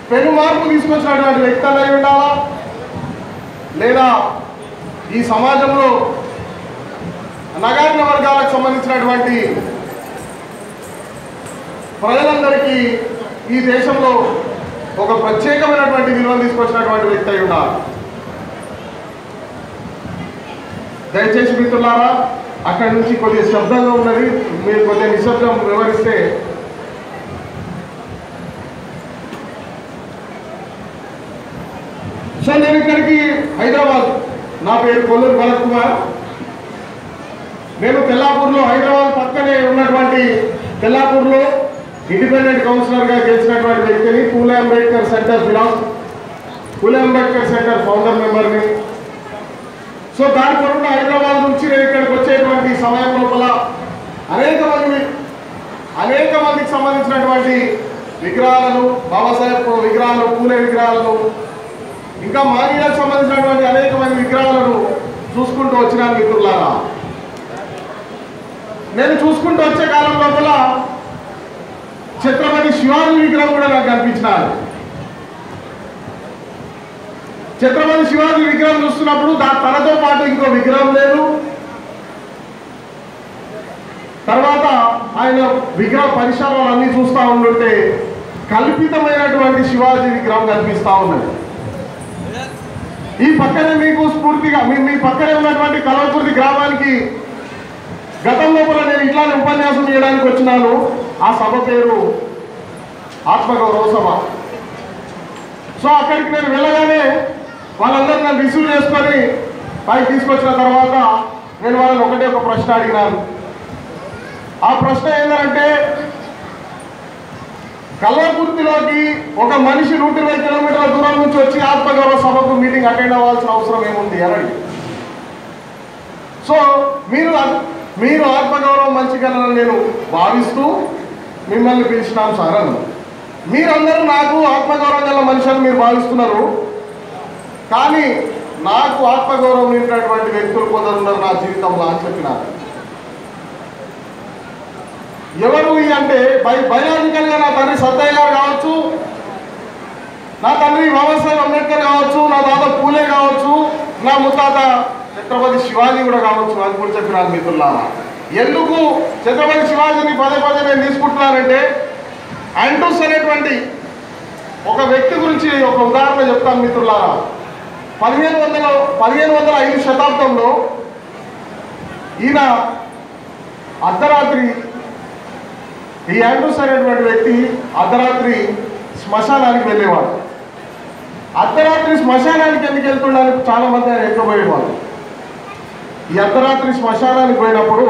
పెను మార్పు తీసుకొచ్చినటువంటి వ్యక్తి అయి ఉండాలా, లేదా ఈ సమాజంలో నగర వర్గాలకు సంబంధించినటువంటి ప్రజలందరికీ ఈ దేశంలో ఒక ప్రత్యేకమైనటువంటి విలువను తీసుకొచ్చినటువంటి వ్యక్తి అయి ఉండాలి. దయచేసి మిత్రులారా, అక్కడి నుంచి కొద్దిగా శబ్దంగా ఉన్నది, మీరు కొద్దిగా నిశ్శబ్దం వివరిస్తే. సో నేను ఇక్కడికి హైదరాబాద్, నా పేరు కొల్లూరు భరత్ కుమార్. నేను తెల్లాపూర్లో, హైదరాబాద్ పక్కనే ఉన్నటువంటి తెల్లాపూర్లో ఇండిపెండెంట్ కౌన్సిలర్గా గెలిచినటువంటి వ్యక్తిని. పూలే అంబేద్కర్ సెంటర్ ఫౌండర్ మెంబర్ని. సో దాని కొరకు హైదరాబాద్ నుంచి నేను ఇక్కడికి వచ్చేటువంటి సమయం లోపల అనేక మందికి సంబంధించినటువంటి విగ్రహాలను, బాబాసాహెబ్ విగ్రహాలను, పూలే విగ్రహాలను, ఇంకా మానీయులకు సంబంధించినటువంటి అనేక మంది విగ్రహాలను చూసుకుంటూ వచ్చినాను మిత్రులారా. నేను చూసుకుంటూ వచ్చే కాలం లోపల ఛత్రపతి శివాజీ విగ్రహం కూడా నాకు కనిపించినారు. ఛత్రపతి శివాజీ విగ్రహం చూస్తున్నప్పుడు తనతో పాటు ఇంకో విగ్రహం లేదు. తర్వాత ఆయన విగ్రహ పరిసరాలన్నీ చూస్తూ ఉంటుంటే కల్పితమైనటువంటి శివాజీ విగ్రహం కనిపిస్తూ ఉన్నది. ఈ పక్కనే మీకు స్ఫూర్తిగా మీ పక్కనే ఉన్నటువంటి కల్వకుర్తి గ్రామానికి గతం లోపల నేను ఇట్లానే ఉపన్యాసం చేయడానికి వచ్చినాను. ఆ సభ పేరు ఆత్మగౌరవ సభ. సో అక్కడికి నేను వెళ్ళగానే వాళ్ళందరూ నన్ను రిసీవ్ చేసుకొని పైకి తీసుకొచ్చిన తర్వాత నేను వాళ్ళని ఒకటే ఒక ప్రశ్న అడిగినాను. ఆ ప్రశ్న ఏంటంటే, కల్వకుర్తిలోకి ఒక మనిషి 120 కిలోమీటర్ల దూరం నుంచి వచ్చి ఆత్మగౌరవ సభకు మీటింగ్ అటెండ్ అవ్వాల్సిన అవసరం ఏముంది అని అడిగి. సో మీరు ఆత్మగౌరవం మంచిగానని నేను భావిస్తూ మిమ్మల్ని పిలిచినాం సార్ అని. మీరందరూ నాకు ఆత్మగౌరవం గల మనిషి అని మీరు భావిస్తున్నారు, కానీ నాకు ఆత్మగౌరవం నింపినటువంటి వ్యక్తులు కొందరున్నారు నా జీవితంలో అని చెప్పినారు. ఎవరు అంటే బయాలజికల్గా నా తండ్రి సత్తయ్య గారు కావచ్చు, నా తండ్రి బాబాసాహెబ్ అంబేద్కర్ కావచ్చు, నా తాత పూలే కావచ్చు, నా ముత్తాత ఛత్రపతి శివాజీ కూడా కావచ్చు అని కూడా చెప్పినారు మిత్రులారా. ఎందుకు ఛత్రపతి శివాజీని పదే నేను తీసుకుంటున్నానంటే, ఆండ్రూస్ అనేటువంటి ఒక వ్యక్తి గురించి ఒక ఉదాహరణ చెప్తాను మిత్రులారా. 1505 శతాబ్దంలో ఈయన అర్ధరాత్రి, ఈ ఆండ్రూస్ అనేటువంటి వ్యక్తి అర్ధరాత్రి శ్మశానానికి వెళ్ళేవాడు. అర్ధరాత్రి శ్మశానానికి ఎందుకు వెళ్తుండడానికి చాలా మంది ఆయన ఎక్కబోయేవాడు. ఈ అర్ధరాత్రి శ్మశానానికి పోయినప్పుడు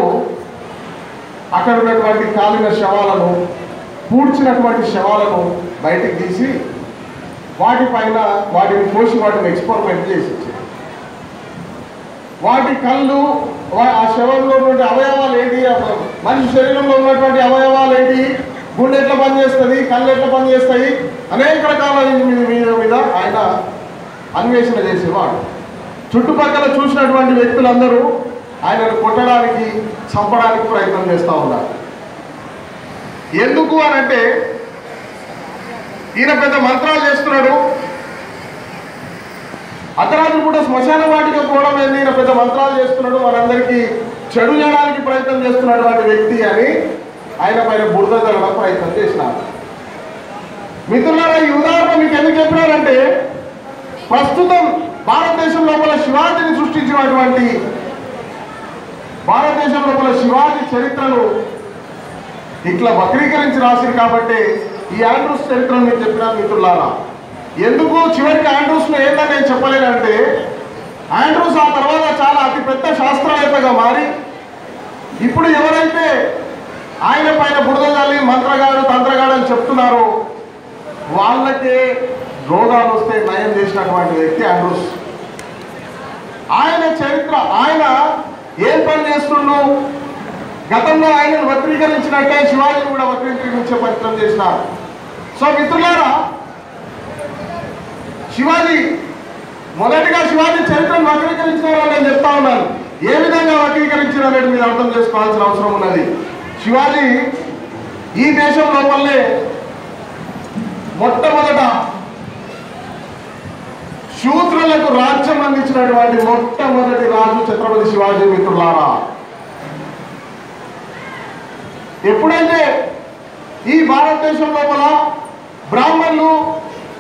అక్కడ ఉన్నటువంటి కాలిన శవాలను, పూడ్చినటువంటి శవాలను బయటికి తీసి వాటిపైన వాటిని పోసి వాటిని ఎక్స్పెరిమెంట్ చేసి వాటి కళ్ళు, ఆ శవంలో ఉన్నటువంటి అవయవాలు ఏంటి, మనిషి శరీరంలో ఉన్నటువంటి అవయవాలు ఏంటి, గుండె ఎట్లా పనిచేస్తుంది, కళ్ళు ఎట్లా పనిచేస్తాయి, అనేక రకాల మీద ఆయన అన్వేషణ చేసేవాడు. చుట్టుపక్కల చూసినటువంటి వ్యక్తులందరూ ఆయనను కొట్టడానికి, చంపడానికి ప్రయత్నం చేస్తూ ఉన్నారు. ఎందుకు అనంటే, ఈయన పెద్ద మంత్రాలు చేస్తున్నాడు. అర్ధరాత్రి పూట శ్మశాన వాటికి పోవడం ఏంది, ఈయన పెద్ద మంత్రాలు చేస్తున్నాడు, మనందరికీ చెడు చేయడానికి ప్రయత్నం చేస్తున్నటువంటి వ్యక్తి అని ఆయన పైన బురద జరగడం ప్రయత్నం చేసినారు. మిత్రులారా, ఈ ఉదాహరణ మీకు ఎందుకు చెప్పినారంటే, ప్రస్తుతం భారతదేశం లోపల శివాజీని సృష్టించినటువంటి, భారతదేశం లోపల శివాజీ చరిత్రను ఇట్లా వక్రీకరించి రాసింది కాబట్టి ఈ ఆండ్రూస్ చరిత్రను మీకు చెప్పినాను మిత్రులారా. ఎందుకు చివరికి ఆండ్రూస్లో ఏంటని నేను చెప్పలేనంటే, ఆండ్రూస్ ఆ తర్వాత చాలా అతిపెద్ద శాస్త్రవేత్తగా మారి ఇప్పుడు ఎవరైతే ఆయన పైన బురద జల్లి మంత్రగాడు, తంత్రగాడు అని చెప్తున్నారో వాళ్ళకే రోగాలు వస్తే నయం చేసినటువంటి వ్యక్తి ఆండ్రూస్. ఆయన చరిత్ర, ఆయన ఏం పని చేస్తుండు, గతంలో ఆయనను వక్రీకరించినట్టే శివాజీని కూడా వక్రీకరించే ప్రయత్నం చేసినారు. సో మిత్రులారా, మొదటిగా శివాజీ చరిత్రను వక్రీకరించినారని నేను చెప్తా ఉన్నాను. ఏ విధంగా వక్రీకరించారనేది మీరు అర్థం చేసుకోవాల్సిన అవసరం ఉన్నది. శివాజీ ఈ దేశం లోపలనే మొట్టమొదట శూద్రులకు రాజ్యం అందించినటువంటి మొట్టమొదటి రాజు ఛత్రపతి శివాజీ. మిత్రులారా, ఎప్పుడైతే ఈ భారతదేశం లోపల బ్రాహ్మణులు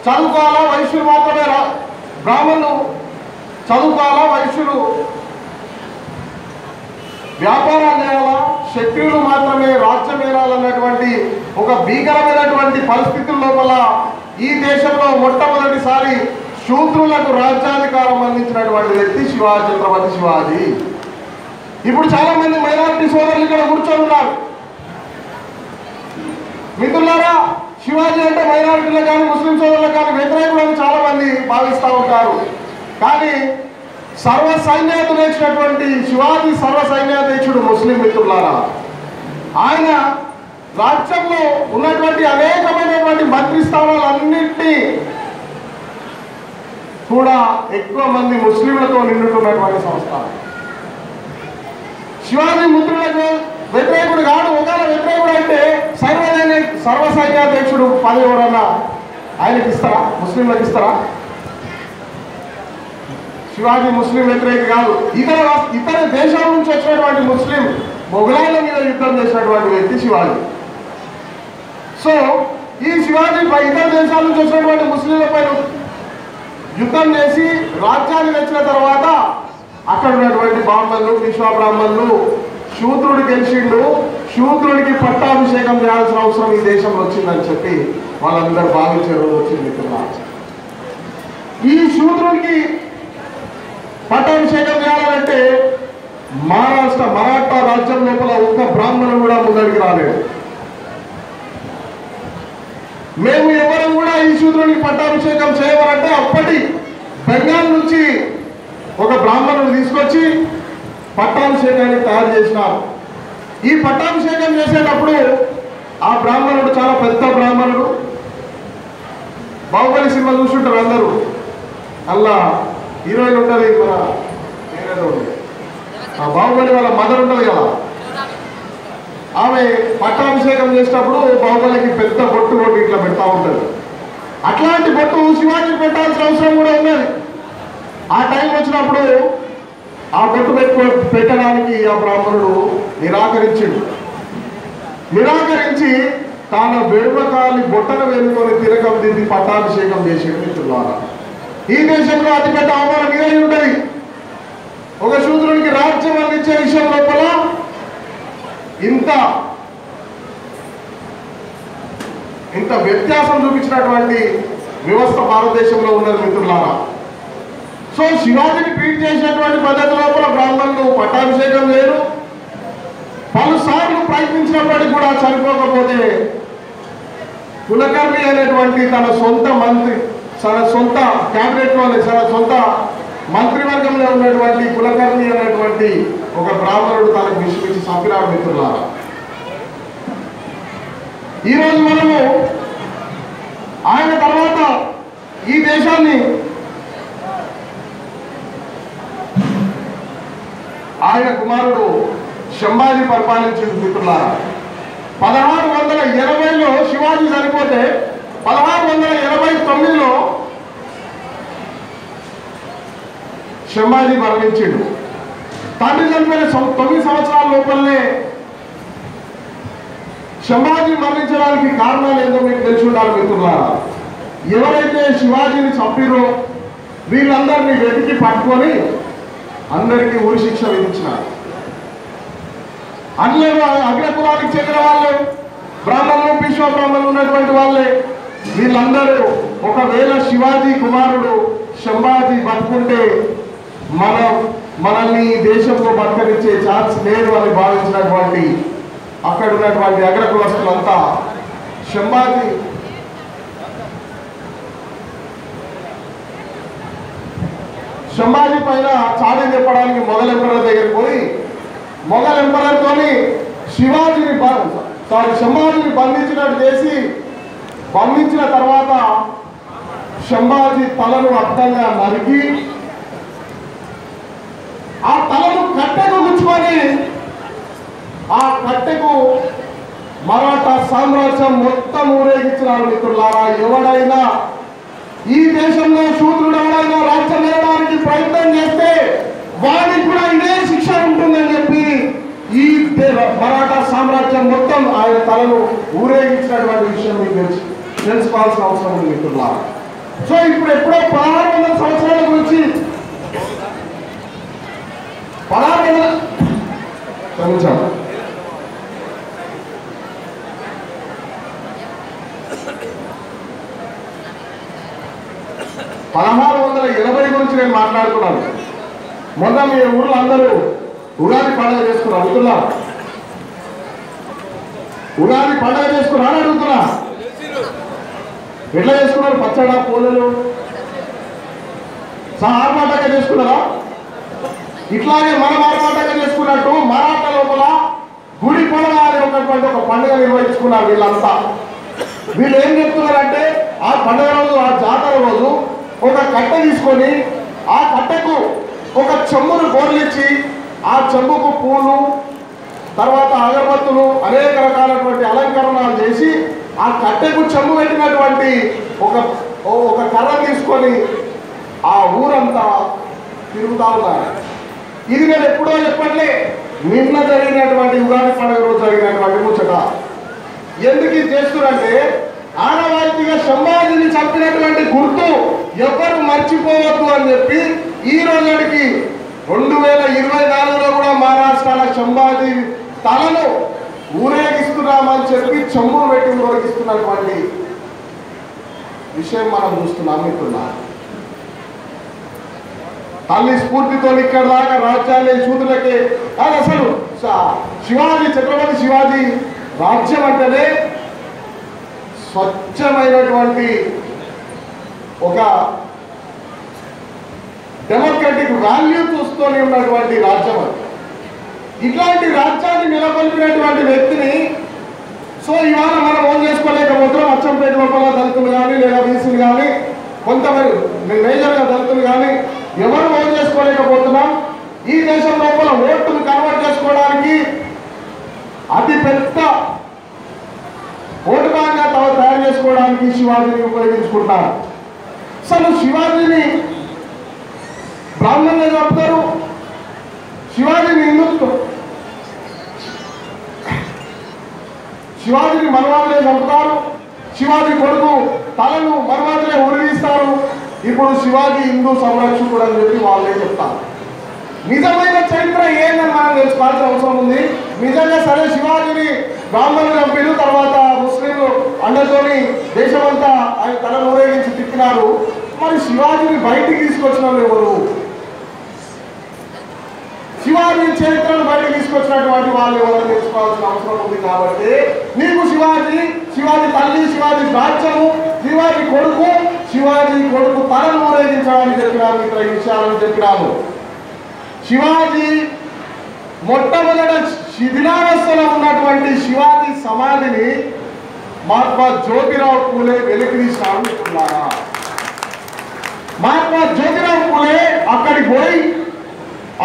చదువుకోవాలా, వైశ్యులు మాత్రమే బ్రాహ్మణులు చదువుకోవాలా, వైశ్యులు వ్యాపారాలు చేయాలా, క్షత్రియులు మాత్రమే రాజ్యం ఏలాలన్నటువంటి ఒక భీకరమైనటువంటి పరిస్థితుల లోపల ఈ దేశంలో మొట్టమొదటిసారి శూద్రులకు రాజ్యాధికారం అందించినటువంటి వ్యక్తి ఛత్రపతి శివాజీ. ఇప్పుడు చాలా మంది మైనారిటీ సోదరులు ఇక్కడ కూర్చొని ఉన్నారు. మిత్రులారా, శివాజీ అంటే మైనారిటీలకు కానీ ముస్లిం సోదరులకు కానీ వ్యతిరేకులను చాలా మంది భావిస్తూ ఉంటారు. కానీ సర్వ సైన్యాధ్యక్షుడైనటువంటి శివాజీ సర్వ సైన్యాధ్యక్షుడు ముస్లిం. మిత్రులారా, ఆయన రాజ్యంలో ఉన్నటువంటి అనేకమైనటువంటి మంత్రి స్థానాలన్నింటినీ కూడా ఎక్కువ మంది ముస్లింలతో నిండుతున్నటువంటి సంస్థ. శివాజీ ముద్రులకు వ్యతిరేకుడు కాదు. ఒకవేళ వ్యతిరేకుడు అంటే సర్వ సైన్యాధ్యక్షుడు పదవి ఎవరన్నా ఆయనకి ఇస్తారా? ముస్లింలకు ఇస్తారా? శివాజీ ముస్లిం వ్యతిరేకి కాదు. ఇతర దేశాల నుంచి వచ్చినటువంటి ముస్లిం మొఘలాయిల మీద యుద్ధం చేసినటువంటి వ్యక్తి శివాజీ. సో ఈ శివాజీ ఇతర దేశాల నుంచి వచ్చినటువంటి ముస్లింలపై యుద్ధం చేసి రాజ్యాన్ని తెచ్చిన తర్వాత అక్కడ ఉన్నటువంటి బ్రాహ్మణులు, విశ్వబ్రాహ్మణులు, శూద్రుడు గెలిచిండు, శూద్రుడికి పట్టాభిషేకం చేయాల్సిన అవసరం ఈ దేశంలో వచ్చిందని చెప్పి వాళ్ళందరూ భావించే రోజు వచ్చింది. ఈ శూద్రుడికి పట్టాభిషేకం చేయాలంటే మరాఠా రాజ్యం లోపల ఒక్క బ్రాహ్మణుడు కూడా ముందడికి రాలేదు. మేము ఎవరు కూడా ఈ శూద్రుడికి పట్టాభిషేకం చేయవాలంటే అప్పటి బెంగాల్ నుంచి ఒక బ్రాహ్మణుడు తీసుకొచ్చి పట్టాభిషేకాన్ని తయారు చేసినారు. ఈ పట్టాభిషేకం చేసేటప్పుడు ఆ బ్రాహ్మణుడు చాలా పెద్ద బ్రాహ్మణుడు. బాహుబలి సినిమా చూసుంటారు అందరూ. అలా హీరోయిన్ ఉంటుంది, మన ఏదో ఆ బాహుబలి వాళ్ళ మదర్ ఉంటుంది కదా, ఆమె పట్టాభిషేకం చేసేటప్పుడు బాహుబలికి పెద్ద బొట్టు కొట్టి ఇట్లా పెడతా ఉంటుంది. అట్లాంటి బొట్టు శివాజీకి పెట్టాల్సిన అవసరం కూడా ఉన్నది. ఆ టైం వచ్చినప్పుడు ఆ బొట్టు పెట్టడానికి ఆ బ్రాహ్మణుడు నిరాకరించి తాను వెడుమకాలి బొట్టను వేలుకొని తిలకం దిద్ది పట్టాభిషేకం చేసేది. మిత్రులారా, ఈ దేశంలో అతిపెద్ద అవమానం ఇదే ఉంటుంది. ఒక శూద్రుడికి రాజ్యం అందించే విషయం లోపల ఇంత వ్యత్యాసం చూపించినటువంటి వ్యవస్థ భారతదేశంలో ఉన్నది. మిత్రులారా, సో శివాజీని ట్రీట్ చేసినటువంటి పద్ధతి లోపల బ్రాహ్మణులు పట్టాభిషేకం చేయరు. పలుసార్లు ప్రయత్నించినప్పటికీ కూడా చనిపోకపోతే కులకర్ణి అనేటువంటి తన సొంత మంత్రి, తన సొంత క్యాబినెట్లోనే, తన సొంత మంత్రివర్గంలో ఉన్నటువంటి కులకర్ణి అనేటువంటి ఒక బ్రాహ్మణుడు తనకు విషమించి చంపినాడు. మిత్రులారా, ఈరోజు మనము ఆయన తర్వాత ఈ దేశాన్ని ఆయన కుమారుడు శంభాజీ పరిపాలించింది. మిత్రులారా, 1680లో శివాజీ చనిపోతే 1689లో శంభాజీ మరణించాడు. తండ్రి చనిపోయిన 9 సంవత్సరాల లోపలనే శంభాజీ మరణించడానికి కారణాలు ఏందో మీకు తెలిసి ఉండాలి. మిత్రులారా, ఎవరైతే శివాజీని చంపిరో వీళ్ళందరినీ వెతికి పట్టుకొని అందరికీ ఉరి శిక్ష విధించినారు. అందులో అగ్రకులానికి చెందిన వాళ్ళే, బ్రాహ్మణులు, విశ్వబ్రాహ్మణులు ఉన్నటువంటి వాళ్ళే. వీళ్ళందరూ ఒకవేళ శివాజీ కుమారుడు శంభాజీ బతుకుంటే మనల్ని దేశంలో బతకనిచ్చే ఛాన్స్ లేదు అని భావించినటువంటి అక్కడ ఉన్నటువంటి అగ్రకులస్తులంతా శంభాజీ పైన చాడీ చెప్పడానికి మొఘల్ ఎంపరర్ దగ్గరికి పోయి మొఘల్ ఎంపరర్తోని శంభాజీని బంధించినట్టు చేసి పంపించిన తర్వాత సంభాజీ తలను అడ్డంగా నరికి ఆ తలను కట్టెకు గుచ్చుకొని ఆ కట్టెకు మరాఠా సామ్రాజ్యం మొత్తం ఊరేగించినారు. మిత్రులారా, ఎవడైనా ఈ దేశంలో శూద్రుడు ఎవడైనా రాజ్యం ఏడడానికి ప్రయత్నం చేస్తే వారికి కూడా ఇదే శిక్ష ఉంటుందని చెప్పి ఈ మరాఠా సామ్రాజ్యం మొత్తం ఆయన తలను ఊరేగించినటువంటి విషయం మీకు తెలుసుకోవాల్సిన అవసరం ఉంది మిత్రులారా. సో ఇప్పుడు ఎప్పుడో 1600 సంవత్సరాల గురించి 1600 1680 గురించి నేను మాట్లాడుతున్నాను. మొన్న మీ ఊర్లో అందరూ ఉగాది పండుగ చేసుకున్నారు అడుగుతున్నా. ఉగాది పండుగ చేసుకున్నాను అడుగుతున్నా. ఎట్లా చేసుకున్నారు? పచ్చడా పూలలు ఆర్మాటంగా చేసుకున్నారా? ఇట్లాగే మనం ఆర్మాటంగా చేసుకున్నట్టు మరాఠా లోపల గుడి పండుగ అని ఉన్నటువంటి ఒక పండుగ నిర్వహించుకున్నారు వీళ్ళంతా. వీళ్ళు ఏం చెప్తున్నారంటే ఆ పండుగ రోజు, ఆ జాతర రోజు ఒక కట్టె తీసుకొని ఆ కట్టెకు ఒక చెంబును గోర్లిచ్చి ఆ చెంబుకు పూలు, తర్వాత అగరబత్తులు, అనేక రకాలైనటువంటి అలంకరణలు చేసి ఆ కట్టెకు చెంబు పెట్టినటువంటి ఒక కర్ర తీసుకొని ఆ ఊరంతా తిరుగుతా ఉన్నారు. ఇది నేను ఎప్పుడో చెప్పట్లే, నిన్న జరిగినటువంటి ఉగాది పండుగ రోజు జరిగినటువంటి ముచ్చట. ఎందుకు ఇది చేస్తున్నారంటే ఆనవాయితీగా సంభాజీని చంపినటువంటి గుర్తు ఎవరు మర్చిపోవద్దు అని చెప్పి ఈ రోజుకి 2024లో కూడా మహారాష్ట్రలో సంభాజీ తలను ఊరేగిస్తున్నామని చెప్పి చెంబులు పెట్టి ఊరేగిస్తున్నటువంటి విషయం మనం చూస్తున్నాం మిత్రులారా. తల్లి స్ఫూర్తితో ఇక్కడ దాకా రాజ్యాన్ని శూద్రులకే కాదు. అసలు శివాజీ, ఛత్రపతి శివాజీ రాజ్యం అంటేనే స్వచ్ఛమైనటువంటి ఒక డెమోక్రటిక్ వాల్యూస్తో ఉన్నటువంటి రాజ్యం అది. ఇట్లాంటి రాజ్యాన్ని నెలకొల్పినటువంటి వ్యక్తిని సో ఇవాళ మనం ఓన్ చేసుకోలేకపోతున్నాం. అచ్చంపేట లోపల దళితులు కానీ లేదా బీసీలు కానీ కొంతమంది మేజర్గా దళితులు కానీ ఎవరు ఓన్ చేసుకోలేకపోతున్నాం. ఈ దేశం లోపల ఓటును కన్వర్ట్ చేసుకోవడానికి అతి పెద్ద ఓటు బ్యాంక్గా తయారు చేసుకోవడానికి శివాజీని ఉపయోగించుకుంటారు. అసలు శివాజీని బ్రాహ్మణులే చంపుతారు, శివాజీని శివాజీని మరవాదులే చంపుతారు, శివాజీ కొడుకు తలను మరవాదులే ఉరిగిస్తారు. ఇప్పుడు శివాజీ హిందూ సంరక్షకుడు అని చెప్పి వాళ్ళే చెప్తారు. నిజమైన చరిత్ర ఏందని మనం తెలుసుకోవాల్సిన అవసరం ఉంది. నిజంగా సరే శివాజీని బ్రాహ్మణులు చంపిన తర్వాత ముస్లింలు అండతోని దేశమంతా ఆయన తలను ఊరేగించి తిప్పినారు. మరి శివాజీని బయటికి తీసుకొచ్చిన వాళ్ళు ఎవరు? శివాజీ చరిత్రను బయటకు తీసుకొచ్చినటువంటి వాళ్ళు ఎవరు తెలుసుకోవాల్సిన అవసరం ఉంది. కాబట్టి నీకు శివాజీ తల్లి, శివాజీ రాజ్యము, శివాజీ కొడుకు తలను ఊరేగించడానికి చెప్పినాము. ఇతర విషయాలను చెప్పినాము. శివాజీ మొట్టమొదట శిథిలావస్థలో ఉన్నటువంటి శివాజీ సమాధిని మహాత్మా జ్యోతిరావు పూలే వెలికి తీసినారు. మహాత్మా జ్యోతిరావు పూలే అక్కడికి పోయి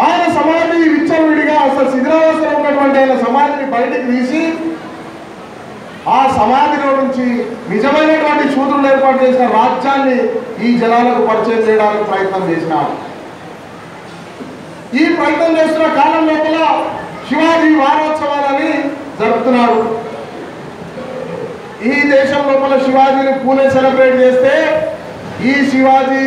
ఆయన సమాధి విచ్చలవిడిగా అసలు శిథిలావస్థలో ఉన్నటువంటి ఆయన సమాధిని బయటికి తీసి ఆ సమాధిలో నుంచి నిజమైనటువంటి శూద్రులు ఏర్పాటు చేసిన రాజ్యాన్ని ఈ జనాలకు పరిచయం చేయడానికి ప్రయత్నం చేసినారు. ఈ ప్రయత్నం చేస్తున్న కాలం లోపల శివాజీ వారోత్సవాలని జరుపుతున్నారు. ఈ దేశం లోపల శివాజీని పూలే సెలబ్రేట్ చేస్తే ఈ శివాజీ